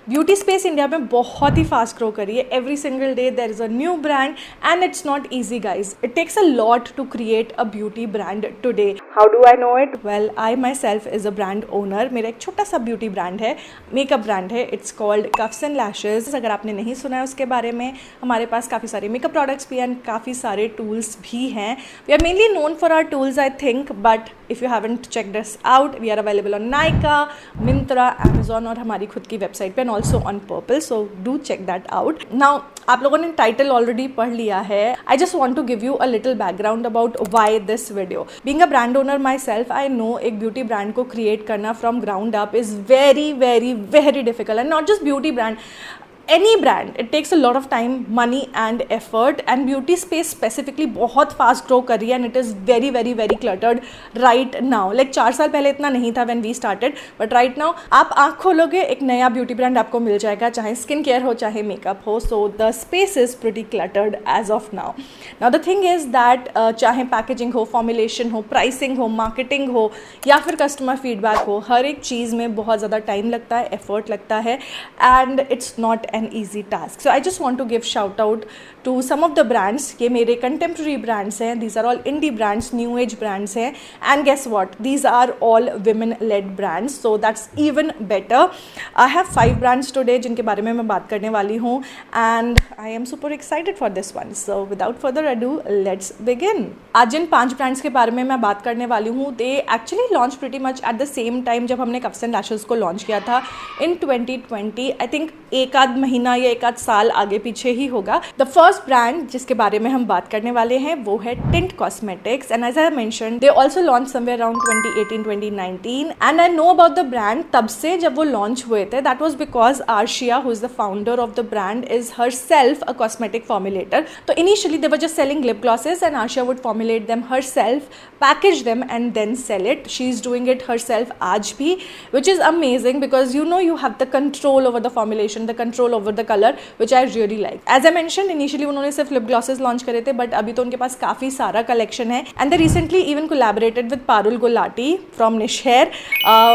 Beauty space India में बहुत ही fast grow करी है. Every single day there is a new brand and it's not easy guys. It takes a lot to create a beauty brand today. How do I know it? Well, I myself is a brand owner. मेरा एक छोटा सा beauty brand है, makeup brand है. It's called cuffs and lashes. अगर आपने नहीं सुना है उसके बारे में, हमारे पास काफ़ी सारे मेकअप प्रोडक्ट्स भी हैं, काफ़ी सारे टूल्स भी हैं. We are mainly known for our tools I think, but if you haven't checked us out, we are available on Nykaa, Myntra, Amazon और हमारी खुद की वेबसाइट पे, and also on Purplle. So do check that out. Now आप लोगों ने title already पढ़ लिया है. I just want to give you a little background about why this video. Being a brand owner my self, I know एक beauty brand को create करना from ground up is very very very difficult. And not just beauty brand, any brand, it takes a lot of time, money and effort. And beauty space specifically बहुत fast grow कर रही है, and it is very very very cluttered right now. like 4 साल पहले इतना नहीं था when we started, but right now आप आँख खोलोगे एक नया ब्यूटी ब्रांड आपको मिल जाएगा, चाहे स्किन केयर हो चाहे मेकअप हो. so the space is pretty cluttered as of now. now the thing is that चाहे पैकेजिंग हो, फॉर्मुलेशन हो, प्राइसिंग हो, मार्केटिंग हो या फिर कस्टमर फीडबैक हो, हर एक चीज़ में बहुत ज़्यादा टाइम लगता है, एफर्ट लगता है, and it's not an easy task. So I just want to give shout out to some of the brands. ये मेरे contemporary brands हैं. These are all indie brands, new age brands हैं. And guess what? These are all women led brands. So that's even better. I have 5 brands today जिनके बारे में मैं बात करने वाली हूँ. And I am super excited for this one. So without further ado, let's begin. आज जिन 5 brands के बारे में मैं बात करने वाली हूँ, they actually launched pretty much at the same time जब हमने कफ्स एंड लैशेज को लॉन्च किया था in 2020. I think एक आध महीना या एक आध साल आगे पीछे ही होगा. द फर्स्ट ब्रांड जिसके बारे में हम बात करने वाले हैं वो है tint cosmetics. And as I mentioned, they also launch somewhere around 2018-2019. And I know about the brand तब से जब वो लॉन्च हुए थे. That was because Arshia, who is the founder of the brand, is herself a cosmetic formulator. तो initially they were just selling lip glosses and Arshia would formulate them herself, package them and then sell it. She is doing it herself आज भी, which is amazing because you know you have the control over the formulation, the control over the color, which I really like. As I mentioned, initially उन्होंने सिर्फ lip glosses launch करे थे, but अभी तो उनके पास काफ़ी सारा collection है. And they recently even collaborated with Parul Gulati from Niche Hair.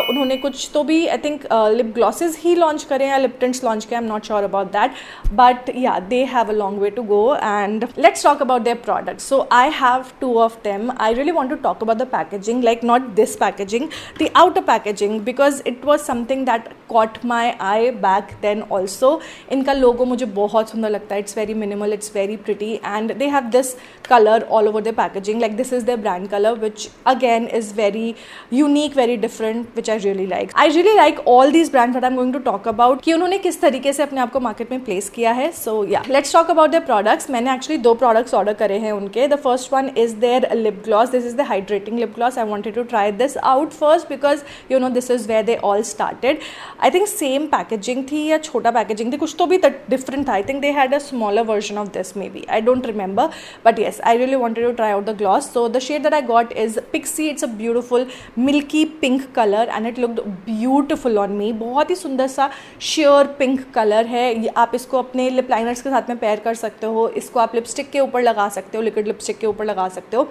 उन्होंने कुछ तो भी I think lip glosses he launch करे या lip tints launch किया, I'm not sure about that. But yeah, they have a long way to go. And let's talk about their products. So I have 2 of them. I really want to talk about the packaging, like not this packaging, the outer packaging, because it was something that caught my eye back then also. इनका लोगो मुझे बहुत सुंदर लगता है. It's very minimal, it's very pretty, and they have this color all over their packaging. Like this is their brand color, which again is very unique, very different, which I really like. I really like all these brands that I'm going to talk about कि उन्होंने किस तरीके से अपने आप को market में place किया है. So yeah, let's talk about their products. मैंने actually 2 products ऑर्डर करे हैं उनके. The first one is their lip gloss. This is the hydrating lip gloss. I wanted to try this out first because you know this is where they all started. I think same packaging थी या छोटा packaging थी, कुछ तो भी different था. I think they had a smaller version of this maybe. I don't remember, but yes, I really wanted to try out the gloss. So the shade that I got is Pixie. It's a beautiful milky pink color and it looked beautiful on me. बहुत ही सुंदर सा sheer pink color है. आप इसको अपने lip liners के साथ में पेयर कर सकते हो. इसको आप लिपस्टिक के ऊपर लगा सकते हो, लिक्विड लिपस्टिक के ऊपर लगा सकते हो.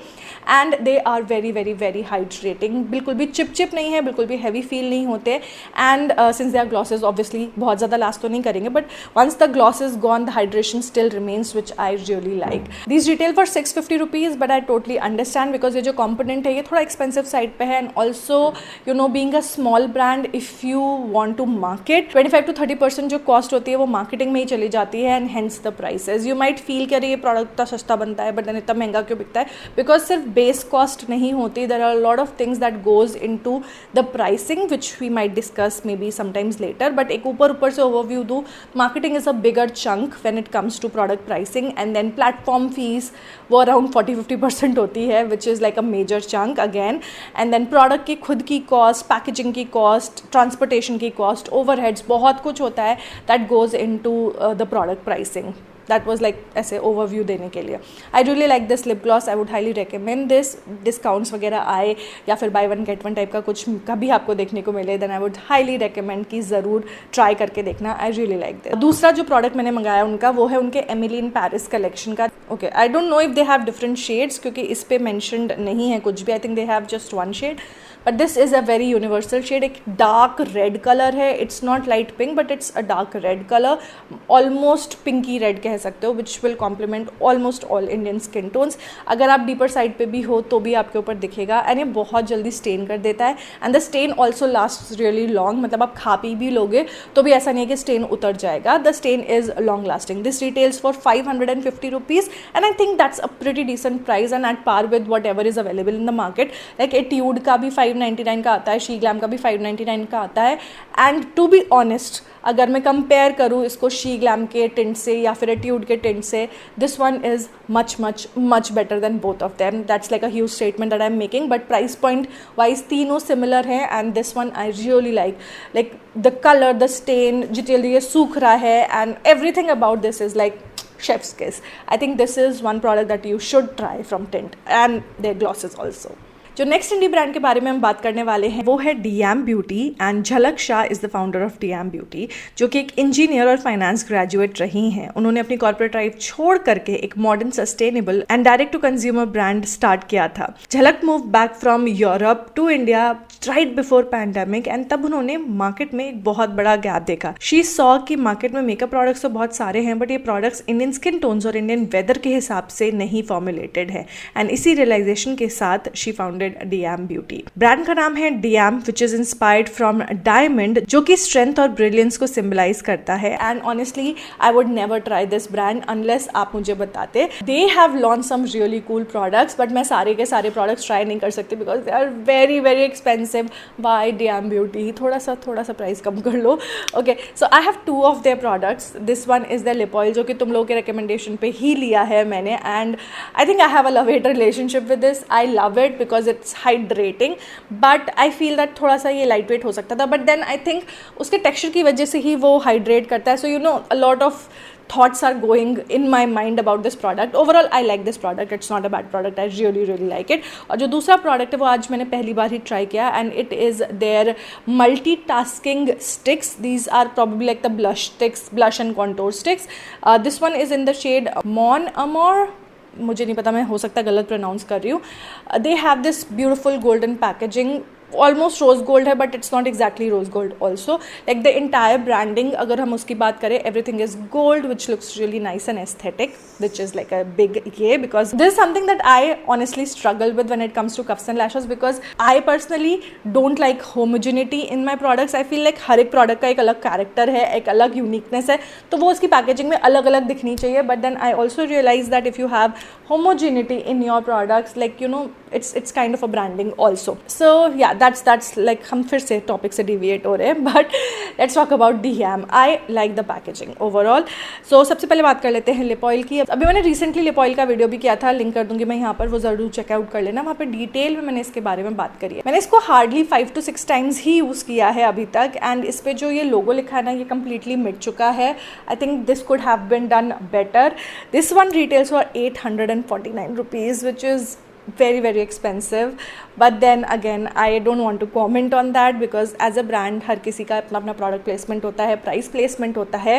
And they are very very very hydrating. बिल्कुल भी चिप चिप नहीं है, बिल्कुल भी हैवी फील नहीं होते. And since they are glosses obviously बहुत ज़्यादा लास्ट तो नहीं करेंगे, but once the gloss is gone the hydration still remains, which I really like. These retail for 650 rupees, but I totally understand because ये जो component है ये थोड़ा एक्सपेंसिव साइड पे है. And also you know being a small brand, if you want to market, 25 to 30% जो cost होती है वो मार्केटिंग में ही चली जाती है. And hence the prices. You might feel कि अरे ये प्रोडक्ट इतना सस्ता बनता है बट देन इतना महंगा क्यों बिकता है, बिकॉज सिर्फ बेस कॉस्ट नहीं होती. There are lot of things that goes into the pricing which we might discuss maybe sometimes later. But एक ऊपर से ओवरव्यू दूँ, marketing is a bigger chunk when it comes to product pricing. And then platform fees वो around 40-50% होती है, which is like a major chunk again. And then product की खुद की कॉस्ट, पैकेजिंग की कॉस्ट, ट्रांसपोर्टेशन की cost, overheads, बहुत कुछ होता है that goes into the product pricing. That was like ऐसे ओवरव्यू देने के लिए. I really like this lip gloss. I would highly recommend this. Discounts वगैरह आए या फिर buy one get one type का कुछ कभी आपको देखने को मिले, then I would highly recommend कि ज़रूर ट्राई करके देखना. I really like this. दूसरा जो प्रोडक्ट मैंने मंगाया उनका वो है उनके एमिली इन पेरिस कलेक्शन का. Okay, I don't know if they have different shades क्योंकि इस पर मैंशनड नहीं है कुछ भी. I think they have just 1 shade. But this is a very universal shade. एक डार्क रेड कलर है, it's not light pink but it's a dark red colour, almost pinky red कह सकते हो, which will complement almost all Indian skin tones. अगर आप deeper side पे भी हो तो भी आपके ऊपर दिखेगा. एंड ये बहुत जल्दी स्टेन कर देता है. And the stain also last really long. मतलब आप खा पी भी लोगे तो भी ऐसा नहीं है कि स्टेन उतर जाएगा. The stain is long lasting. This retails for 550 rupees and I think that's a pretty decent price and at par with whatever is available in the market. Like Etude का भी 599 का आता है, शी ग्लैम का भी 599 का आता है. एंड टू बी ऑनेस्ट, अगर मैं कंपेयर करूँ इसको शी ग्लैम के टिंट से या फिर एट्यूड के टिंट से, this one is much much much better than both of them. That's like a huge statement that I am making. But price point wise तीनों सिमिलर हैं and this one I really like the colour, the stain जितनी ये सूख रहा है and everything about this is like chef's kiss. I think this is one product that you should try from Tint and their glosses also. जो next इंडी brand के बारे में हम बात करने वाले हैं वो है डीएम ब्यूटी. एंड झलक Shah is the founder of DM beauty, जो कि एक इंजीनियर और फाइनेंस ग्रेजुएट रही हैं. उन्होंने अपनी कॉर्पोरेट लाइफ छोड़ करके एक modern, sustainable and direct to consumer brand start किया था. Jhalak move back from Europe to India right before pandemic and तब उन्होंने मार्केट में एक बहुत बड़ा गैप देखा. शी सॉ कि मार्केट में मेकअप प्रोडक्ट्स तो बहुत सारे हैं बट ये प्रोडक्ट्स इंडियन स्किन टोन्स और इंडियन वेदर के हिसाब से नहीं फॉर्मुलेटेड है. एंड इसी रियलाइजेशन के साथ she founded DM beauty. Brand का नाम है DM which is inspired from diamond, जो कि स्ट्रेंथ और ब्रिलियंस को सिंबलाइज करता है. And honestly I would never try this brand unless आप मुझे बताते. They have launch some really cool products but मैं सारे के सारे प्रोडक्ट्स ट्राई नहीं कर सकती because they are very very expensive. By DM beauty, थोड़ा सा प्राइस कम कर लो. Okay, so I have 2 of their products. This one is the lip oil, जो कि तुम लोगों के रिकमेंडेशन पे ही लिया है मैंने. And I think I have a love hate relationship with this. I love it because it's hydrating but I feel that थोड़ा सा ये लाइट वेट हो सकता था. बट देन आई थिंक उसके टेक्सचर की वजह से ही वो हाइड्रेट करता है. So you know a lot of thoughts are going in my mind about this product. Overall I like this product. It's not a bad product. I really really like it. और जो दूसरा product है वो आज मैंने पहली बार ही try किया and it is their multitasking sticks. These are probably like the blush sticks, blush and contour sticks. This one is in the shade Mon Amour. मुझे नहीं पता, मैं हो सकता है गलत प्रोनाउंस कर रही हूँ. They have this beautiful golden packaging. Almost rose gold है but it's not exactly rose gold also. Like the entire branding अगर हम उसकी बात करें, everything is gold which looks really nice and aesthetic, which is like a big yay. Because this is something that I honestly struggle with when it comes to cuffs and lashes because I personally don't like homogeneity in my products. I feel like हर एक product का एक अलग character है, एक अलग uniqueness है, तो वो उसकी पैकेजिंग में अलग अलग दिखनी चाहिए. But then I also realise that if you have homogeneity in your products, like you know it's kind of a branding also. So yeah, that's like हम फिर से टॉपिक से डिविएट हो रहे हैं but let's talk about DM. I like the packaging overall. So सबसे पहले बात कर लेते हैं लिप ऑयल की. अभी मैंने रिसेंटली लिप ऑयल का वीडियो भी किया था, लिंक कर दूंगी मैं यहाँ पर, वो जरूर चेकआउट कर लेना. वहाँ पे डिटेल में मैंने इसके बारे में बात करी है. मैंने इसको hardly 5 to 6 times he use किया है अभी तक. एंड इस पर जो ये लोगो लिखा है ना, ये कम्प्लीटली मिट चुका है. आई think this could have been done better. This one retails for 849 rupees, which is very very expensive. But then again I don't want to comment on that because as a brand हर किसी का अपना अपना product placement होता है, price placement होता है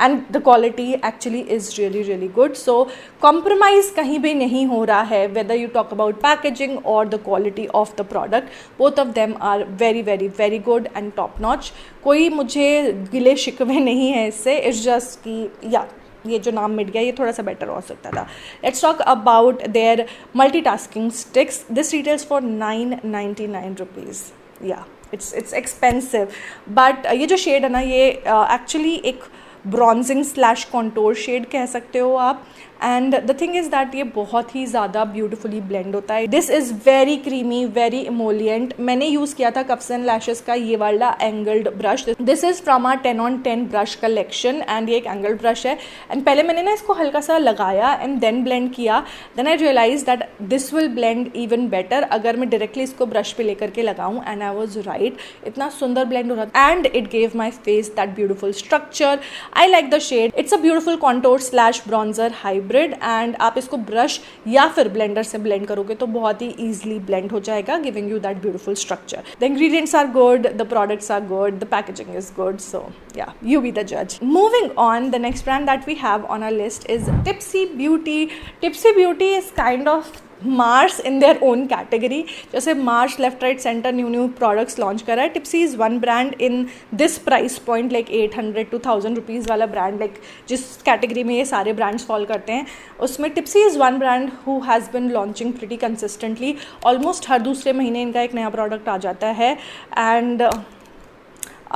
and the quality actually is really really good. So compromise कहीं भी नहीं हो रहा है, whether you talk about packaging or the quality of the product, both of them are very very very good and top notch. कोई मुझे गिले शिकवे नहीं है इससे. It's just कि yeah, ये जो नाम मिट गया ये थोड़ा सा बेटर हो सकता था. Let's talk about their multitasking sticks. This retails for 999 rupees. या इट्स एक्सपेंसिव बट ये जो शेड है ना, ये एक्चुअली एक ब्रॉन्जिंग स्लैश कॉन्टोर शेड कह सकते हो आप. And the thing is that ये बहुत ही ज़्यादा ब्यूटिफुली ब्लेंड होता है. This is very creamy, very emollient. मैंने यूज़ किया था कफ्स एंड लैशेस का ये वाला angled brush. This is from R 10 on 10 brush collection and ये एक एंगल्ड ब्रश है. एंड पहले मैंने ना इसको हल्का सा लगाया एंड देन ब्लेंड किया. Then I realise that this will blend even better अगर मैं डायरेक्टली इसको ब्रश पे लेकर के लगाऊँ. एंड आई वॉज राइट, इतना सुंदर ब्लेंड हो रहा था and it gave my face that beautiful structure. I like the shade. It's a beautiful contour slash bronzer hybrid. And आप इसको ब्रश या फिर ब्लेंडर से ब्लेंड करोगे तो बहुत ही ईजिली ब्लेंड हो जाएगा, giving you that beautiful structure. The ingredients are good, the products are good, the packaging is good. So yeah, you be the judge. Moving on, the next brand that we have on our list is Tipsy Beauty. Tipsy Beauty is kind of Mars in their own category. जैसे Mars left right centre new products launch करा है, Tipsy is one brand in this price point, like 800 to 1000 rupees वाला brand, like जिस category में ये सारे brands fall करते हैं उसमें Tipsy is one brand who has been launching pretty consistently. Almost हर दूसरे महीने इनका एक नया प्रोडक्ट आ जाता है, and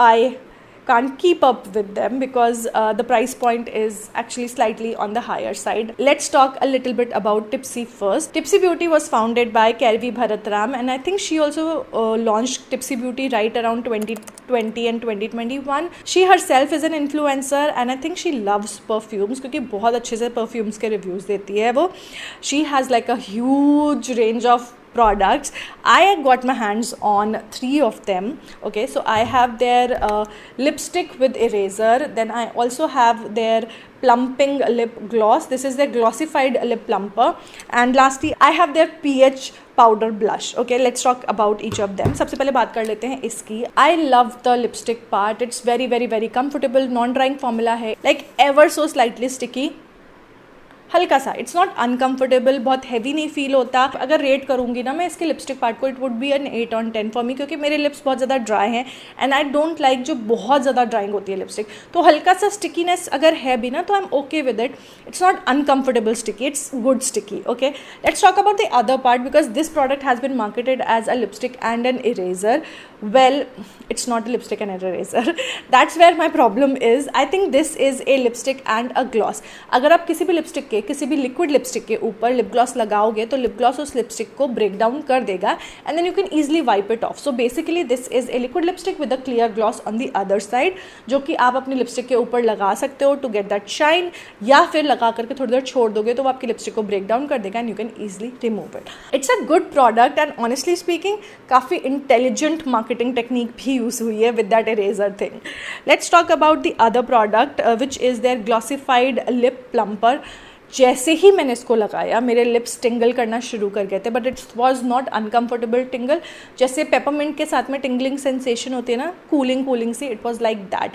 I can't keep up with them because the price point is actually slightly on the higher side. Let's talk a little bit about Tipsy first. Tipsy Beauty was founded by Kervi Bharatram, and I think she also launched Tipsy Beauty right around 2020 and 2021. She herself is an influencer and I think she loves perfumes क्योंकि बहुत अच्छे से perfumes के reviews देती है वो. She has like a huge range of products. I got my hands on 3 of them. Okay, so I have their lipstick with eraser, then I also have their plumping lip gloss. This is their glossified lip plumper, and lastly I have their pH powder blush. Okay, let's talk about each of them. सबसे पहले बात कर लेते हैं इसकी. I love the lipstick part. It's very comfortable, non drying formula है, like ever so slightly sticky, हल्का सा. इट्स नॉट अनकम्फर्टेबल, बहुत हैवी नहीं फील होता. अगर रेट करूँगी ना मैं इसके लिपस्टिक पार्ट को, it would be an 8 on 10 for me, क्योंकि मेरे लिप्स बहुत ज़्यादा ड्राई हैं एंड आई डोंट लाइक जो बहुत ज़्यादा ड्राइंग होती है लिपस्टिक. तो हल्का सा स्टिकीनेस अगर है भी ना तो I am okay with it. It's not uncomfortable sticky, it's good sticky. Okay, let's talk about the other part because this product has been marketed as a lipstick and an eraser. Well, it's not a lipstick and an eraser. That's where my problem is. I think this is a lipstick and a gloss. अगर आप किसी भी lipstick के, किसी भी liquid lipstick के ऊपर lip gloss लगाओगे तो लिप ग्लॉस उस लिपस्टिक को ब्रेक डाउन कर देगा and then you can easily wipe it off. So basically this is a liquid lipstick with a clear gloss on the other side, जो कि आप अपनी लिपस्टिक के ऊपर लगा सकते हो टू गेट दैट शाइन, या फिर लगा करके थोड़ी देर छोड़ दोगे तो वो आपकी लिपस्टिक को ब्रेक डाउन कर देगा and you can easily remove it. It's a good product and honestly speaking काफ़ी इंटेलिजेंट मार्केटिंग टेक्निक भी यूज हुई है with that eraser thing. Let's talk about the other product which is their glossified lip plumper. जैसे ही मैंने इसको लगाया मेरे लिप्स टिंगल करना शुरू कर गए थे, but it's was not uncomfortable tingle. जैसे पेपरमिंट के साथ में टिंगलिंग सेंसेशन होती है ना, कूलिंग सी, it was like that.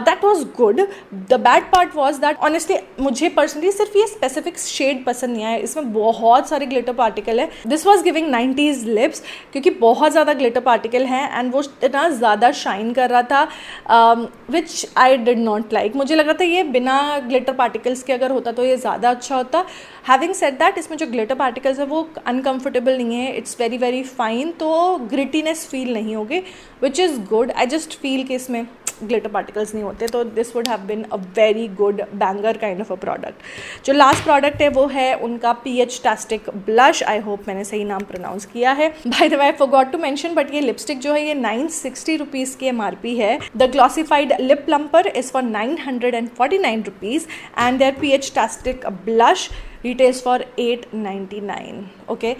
That was good. The bad part was that honestly मुझे पर्सनली सिर्फ ये स्पेसिफिक शेड पसंद नहीं आया. इसमें बहुत सारे ग्लिटर पार्टिकल है. This was giving 90s lips क्योंकि बहुत ज़्यादा ग्लिटर पार्टिकल हैं एंड वो इतना ज़्यादा शाइन कर रहा था विच आई डिड नॉट लाइक. मुझे लग रहा था ये बिना ग्लिटर पार्टिकल्स के अगर होता तो ये ज़्यादा अच्छा होता. हैविंग सेड दैट इसमें जो ग्लिटर पार्टिकल्स है वो अनकम्फर्टेबल नहीं है, इट्स वेरी फाइन, तो ग्रिटीनेस फील नहीं होगी which is good. I just feel कि इसमें ग्लिटर पार्टिकल्स नहीं होते, तो this would have been a very good banger kind of a product. जो लास्ट प्रोडक्ट है वो है उनका पीएच टास्टिक ब्लश. आई होप मैंने सही नाम प्रोनाउंस किया है. By the way I forgot to mention, but ये लिपस्टिक जो है ये 960 रुपीज़ की MRP है. The glossified lip plumper is for 949 rupees and their PH टास्टिक blush retails for $8.99. Okay,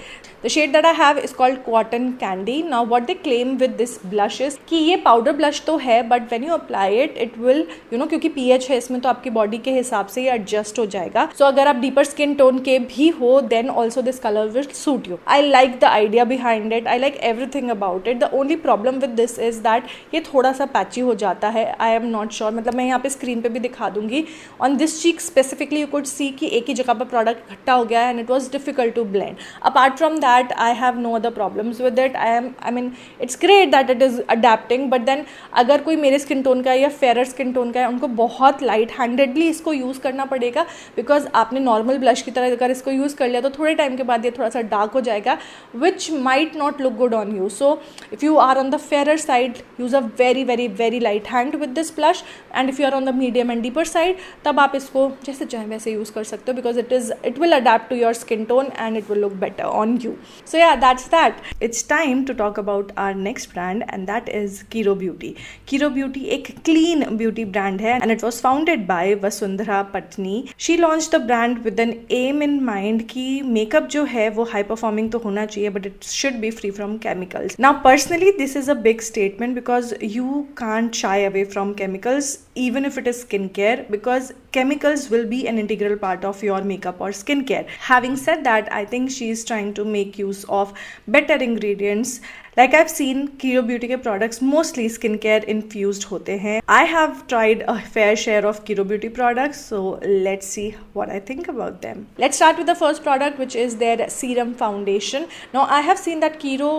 the shade that I have is called Cotton Candy. Now what they claim with this blush is कि ये powder blush तो है, but when you apply it, it will क्योंकि pH है इसमें तो आपकी body के हिसाब से ये adjust हो जाएगा. So अगर आप deeper skin tone के भी हो, then also this color will suit you. I like the idea behind it. I like everything about it. The only problem with this is that ये थोड़ा सा patchy हो जाता है. I am not sure. मतलब मैं यहाँ पे स्क्रीन पे भी दिखा दूंगी. On this cheek specifically you could see कि एक ही जगह पर प्रोडक्ट खट्टा हो गया and it was difficult to blend. Apart from that I have no other problems with it. I mean it's great that it is adapting, but then अगर कोई मेरे स्किन टोन का है या फेरर स्किन टोन का है उनको बहुत लाइट हैंडेडली इसको यूज़ करना पड़ेगा, बिकॉज आपने नॉर्मल ब्लश की तरह अगर इसको यूज़ कर लिया तो थोड़े टाइम के बाद ये थोड़ा सा डार्क हो जाएगा which might not look good on you. So if you are on the fairer side use a very light hand with this blush, and if you are on the medium and deeper side तब आप इसको जैसे चाहें वैसे use कर सकते हो, because it will adapt to your skin tone and it will look better on you. So yeah, that's that. It's time to talk about our next brand, and that is Kiro Beauty. Kiro Beauty एक clean beauty brand है and it was founded by Vasundhara Patni. She launched the brand with an aim in mind कि makeup जो है वो high performing तो होना चाहिए, but it should be free from chemicals. Now personally this is a big statement because you can't shy away from chemicals even if it is skincare, because chemicals will be an integral part of your makeup or skincare. Having said that, I think she is trying to make use of better ingredients. Like I've seen Kiro Beauty के products mostly skincare infused होते हैं. I have tried a fair share of Kiro Beauty products, so let's see what I think about them. Let's start with the first product, which is their serum foundation. Now I have seen that Kiro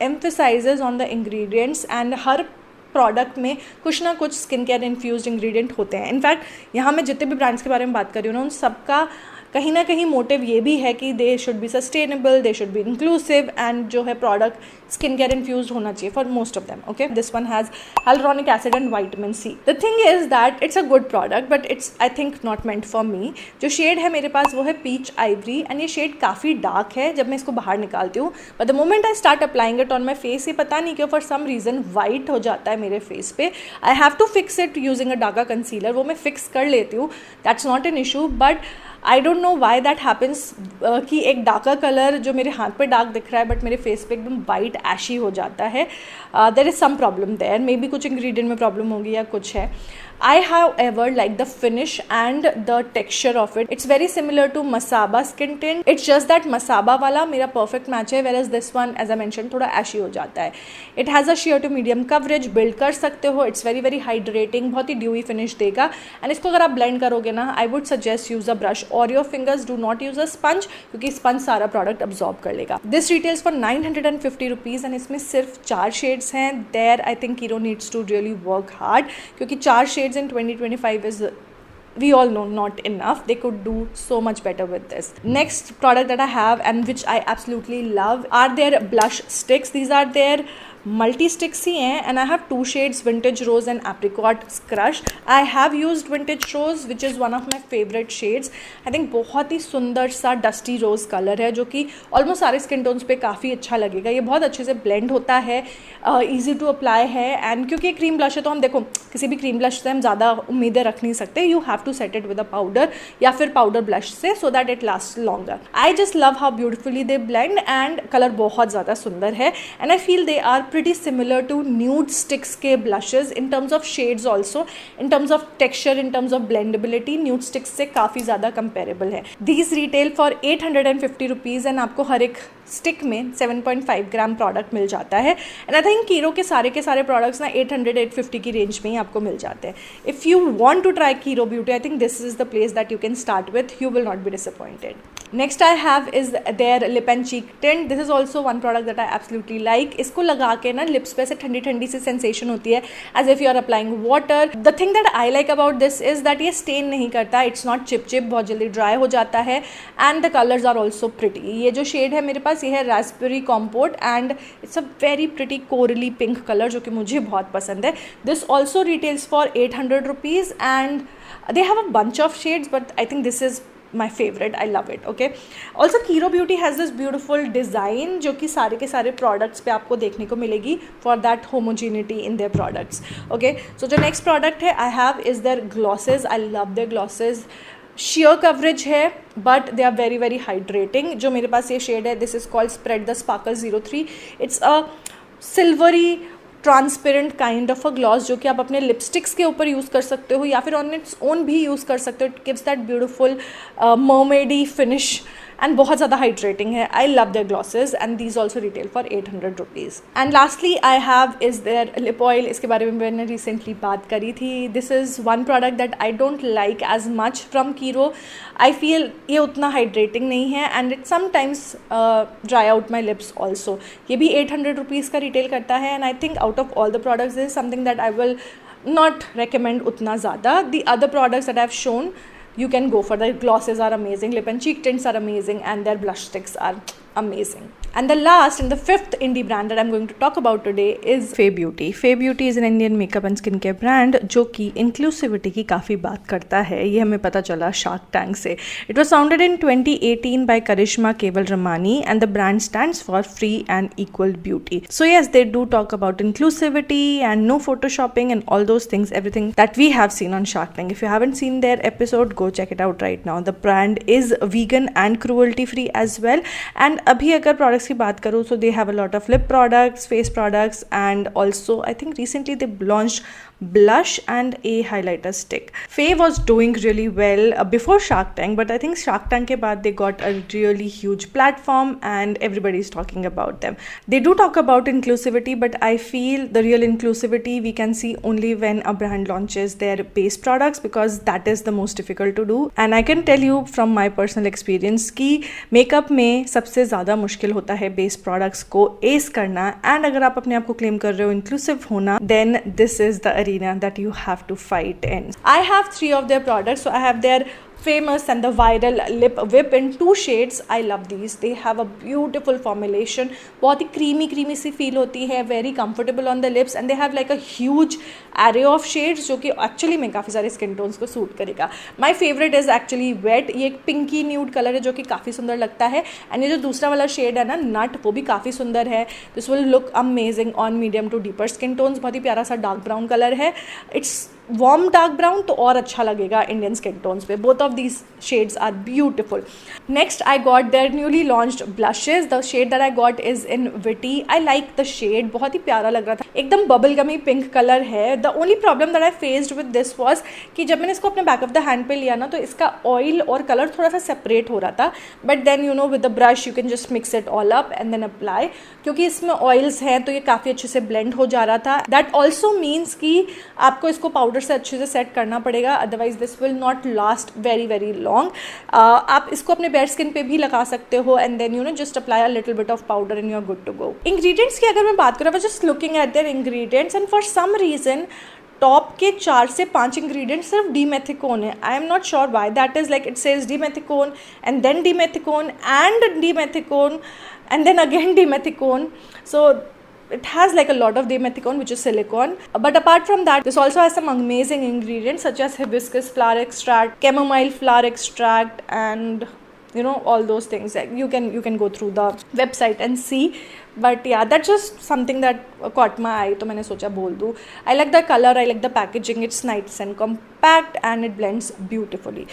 emphasizes on the ingredients and her product में कुछ ना कुछ skin care infused ingredient होते हैं. In fact यहाँ मैं जितने भी ब्रांड्स के बारे में बात कर रही हूँ ना, उन सबका कहीं ना कहीं मोटिव ये भी है कि they should be sustainable, they should be inclusive, and जो है प्रोडक्ट स्किन केयर इन्फ्यूज्ड होना चाहिए for most of them. Okay, this one has hyaluronic acid and vitamin C. The thing is that it's a good product, but it's I think not meant for me. जो shade है मेरे पास वो है peach Ivory, and ये shade काफ़ी dark है जब मैं इसको बाहर निकालती हूँ. But the moment I start applying it on my face, ये पता नहीं क्यों फॉर सम रीज़न वाइट हो जाता है मेरे फेस पे. I have to fix it using a darker concealer. वो मैं फिक्स कर लेती हूँ, that's not an issue. But I don't know why that happens कि एक डार्कर कलर जो मेरे हाथ पे डार्क दिख रहा है बट मेरे फेस पे एकदम वाइट ऐशी हो जाता है. There is some problem there, may be कुछ इंग्रेडिएंट में प्रॉब्लम होगी या कुछ है. I however like the finish and the texture of it. It's very similar to Masaba skin tint. It's just that Masaba वाला मेरा perfect match है, whereas this one as I mentioned थोड़ा ashy हो जाता है. It has a sheer to medium coverage, build कर सकते हो. It's very very hydrating, बहुत ही dewy finish देगा. And इसको अगर आप blend करोगे ना, I would suggest use a brush or your fingers. Do not use a sponge क्योंकि sponge सारा product absorb कर लेगा. This retails for 950 rupees and इसमें सिर्फ 4 shades हैं. There I think Kiro needs to really work hard क्योंकि 4 shades in 2025 is, we all know, not enough. They could do so much better with this. Next product that I have and which I absolutely love are their blush sticks. These are their multi sticks ही हैं, and I have 2 shades, vintage rose and apricot crush. I have used vintage rose which is one of my favourite shades. I think बहुत ही सुंदर सा dusty रोज colour है जो कि almost सारे स्किन टोन्स पे काफ़ी अच्छा लगेगा. ये बहुत अच्छे से ब्लेंड होता है, ईजी टू अप्लाई है, एंड क्योंकि क्रीम ब्लश है तो हम देखो किसी भी क्रीम ब्लश से हम ज़्यादा उम्मीदें रख नहीं सकते. You have to set it with a powder या फिर पाउडर ब्लश से, so that it last longer. I just love how beautifully they blend, and colour बहुत ज़्यादा सुंदर है. And I feel they are pretty similar to nude sticks के blushes in terms of shades also, in terms of texture, in terms of blendability. nude sticks से काफ़ी ज़्यादा comparable है. These retail for 850 rupees and आपको हर एक stick में 7.5 ग्राम product मिल जाता है. एंड आई थिंक कीरो के सारे प्रोडक्ट्स ना 800-850 की रेंज में ही आपको मिल जाते हैं. If you want to try Kiro beauty, I think this is the place that you can start with. You will not be disappointed. Next I have is their lip and cheek tint. This is also one product that I absolutely like. इसको लगा के ना lips पे से ठंडी ठंडी सी sensation होती है, as if you are applying water. The thing that I like about this is that ये स्टेन नहीं करता. इट्स नॉट चिप, बहुत जल्दी ड्राई हो जाता है, and the colours are also pretty. ये जो शेड है मेरे पास, ये है raspberry compote, and it's a very pretty coral pink colour जो कि मुझे बहुत पसंद है. This also retails for 800 rupees and they have a bunch of shades, but I think this is my favorite. I love it. Okay, also Kiro Beauty has this beautiful design जो कि सारे के सारे products पे आपको देखने को मिलेगी for that homogeneity in their products. Okay, so जो next product है I have is their glosses. I love their glosses. sheer coverage है but they are very very hydrating. जो मेरे पास ये शेड है, this is called Spread the Sparkle 03. It's a silvery transparent kind of a gloss जो कि आप अपने लिपस्टिक्स के ऊपर यूज़ कर सकते हो या फिर ऑन इट्स ओन भी यूज़ कर सकते हो. It gives that beautiful mermaidy finish and बहुत ज़्यादा हाइड्रेटिंग है. I love their glosses and these also retail for 800 rupees. And lastly I have is their lip oil. इसके बारे में मैंने रिसेंटली बात करी थी. This is one product that I don't like as much from Kiro. I feel ये उतना hydrating नहीं है and it sometimes dry out my lips also. ये भी 800 rupees का रिटेल करता है and I think out of all the products is something that I will not recommend उतना ज़्यादा. The other products that I have shown, you can go for. The glosses are amazing, lip and cheek tints are amazing, and their blush sticks are amazing. And the last and the fifth indie brand that I'm going to talk about today is Fay Beauty. Fay Beauty is an Indian makeup and skincare brand जो कि inclusivity की काफ़ी बात करता है. ये हमें पता चला Shark Tank से. It was founded in 2018 by Karishma Keval Ramani and the brand stands for Free and Equal Beauty. So yes, they do talk about inclusivity and no photoshopping and all those things, everything that we have seen on Shark Tank. If you haven't seen their episode, go check it out right now. The brand is vegan and cruelty free as well. And अभी अगर products की बात करूँ, so they have a lot of lip products, face products, and also I think recently they launched blush and a highlighter stick. Faye was doing really well before Shark Tank, but I think Shark Tank ke baad they got a really huge platform and everybody is talking about them. They do talk about inclusivity, but I feel the real inclusivity we can see only when a brand launches their base products, because that is the most difficult to do. And I can tell you from my personal experience कि makeup में सबसे ज़्यादा मुश्किल होता है base products को S करना. And अगर आप अपने आप को क्लेम कर रहे हो इंक्लूसिव होना, then this is the arena that you have to fight in. I have 3 of their products. So I have their famous and the viral lip whip in 2 shades. I love these. They have a beautiful formulation. बहुत ही creamy सी feel होती है, very comfortable on the lips, and they have like a huge array of shades जो कि actually में काफ़ी सारे skin tones को suit करेगा. My favorite is actually wet. ये एक pinky nude color है जो कि काफ़ी सुंदर लगता है. And ये जो दूसरा वाला shade है ना, nut, वो भी काफ़ी सुंदर है. This will look amazing on medium to deeper skin tones. बहुत ही प्यारा सा dark brown color है. It's warm dark brown तो और अच्छा लगेगा इंडियन स्किन टोन्स पे. Both of these shades are beautiful. Next I got their newly launched blushes. The shade that I got is in witty. I like the shade, बहुत ही प्यारा लग रहा था, एकदम बबल गमी पिंक कलर है. The only problem that I faced with this was कि जब मैंने इसको अपने बैक ऑफ द हैंड पे लिया ना, तो इसका ऑयल और कलर थोड़ा सा सेपरेट हो रहा था. But then you know with the brush you can just mix it all up and then apply. क्योंकि इसमें ऑयल्स हैं तो ये काफ़ी अच्छे से ब्लेंड हो जा रहा था. दैट ऑल्सो मीन्स कि आपको इसको पाउडर से अच्छे से सेट करना पड़ेगा, otherwise this will not last very long. आप इसको अपने बेयर स्किन पे भी लगा सकते हो and then you know just apply a little bit of powder and you are good to go. Ingredients की अगर मैं बात करूँ, just looking at their ingredients and for some reason top के 4 से 5 इंग्रेडिएंट्स सिर्फ डीमेथिकोन है. I am not sure why that is. Like it says dimethicone and then dimethicone and dimethicone and then again dimethicone. So it has like a lot of dimethicone, which is silicone. But apart from that, this also has some amazing ingredients such as hibiscus flower extract, chamomile flower extract, and you know all those things. You can go through the website and see. But yeah, that's just something that caught my eye, तो मैंने सोचा बोल दूँ. I like the color, I like the packaging. It's nice and compact and it blends beautifully.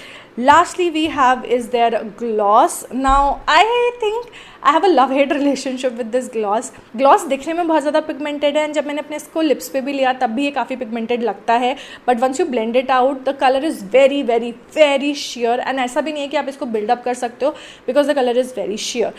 Lastly, we have is their gloss. Now I think I have a love-hate relationship with this gloss. Gloss दिखने में बहुत ज़्यादा pigmented है, and जब मैंने अपने इसको lips पे भी लिया तब भी ये काफ़ी pigmented लगता है. But once you blend it out, the color is very sheer, and ऐसा भी नहीं है कि आप इसको build up कर सकते हो because the color is very sheer.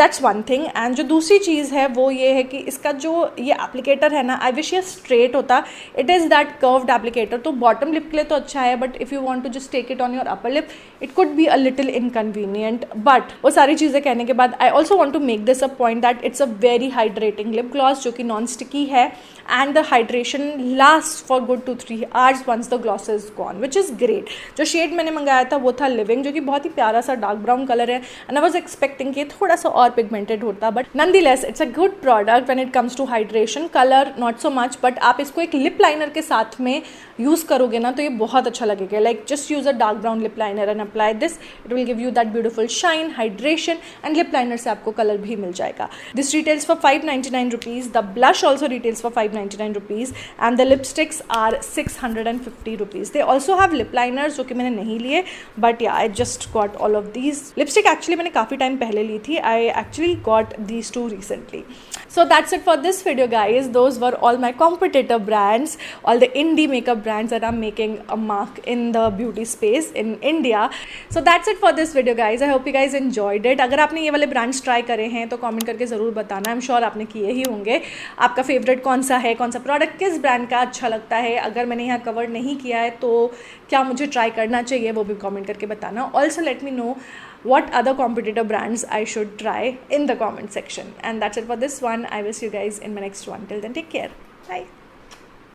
That's one thing. And जो दूसरी चीज़ है वो ये है कि इसका जो ये एप्लीकेटर है ना, आई विश ये स्ट्रेट होता. It is that curved applicator. तो बॉटम लिप के लिए तो अच्छा है, but if you want to just take it on your upper lip it could be a little inconvenient. But वो सारी चीज़ें कहने के बाद I also want to make this a point that it's a very hydrating lip gloss जो कि non sticky है, and the hydration last for good 2-3 hours once the gloss is gone, which is great. जो shade मैंने मंगाया था वो था living, जो कि बहुत ही प्यारा सा डार्क ब्राउन कलर है, एंड आई वॉज एक्सपेक्टिंग कि थोड़ा सा और पिगमेंटेड होता. But nonetheless it's a good product when it comes to hydration. Colour not so much, but आप इसको एक लिप लाइनर के साथ में यूज़ करोगे ना तो ये बहुत अच्छा लगेगा. Like just use a dark brown lip liner and apply this. It will give you that beautiful shine, hydration, and lip liner से आपको कलर भी मिल जाएगा. This retails for 599 rupees. The blush also retails for 599 rupees, and the lipsticks are 650 rupees. They also have lip liners जो कि मैंने नहीं लिए, but yeah I just got all of these. Lipstick actually मैंने काफ़ी टाइम पहले ली थी. I actually got these 2 recently. So that's it for this video, guys. Those were all my competitor brands, all the indie makeup brands that are making a mark in the beauty space in India. So that's it for this video, guys. I hope you guys enjoyed it. अगर आपने ये वाले brands try करे हैं तो comment करके ज़रूर बताना. I'm sure आपने किए ही होंगे. आपका फेवरेट कौन सा है, कौन सा प्रोडक्ट किस ब्रांड का अच्छा लगता है. अगर मैंने यहाँ कवर नहीं किया है तो क्या मुझे ट्राई करना चाहिए वो भी कमेंट करके बताना. Also let me know what other competitor brands I should try in the comment section. And that's it for this one. I will see you guys in my next one. Till then, take care. Bye.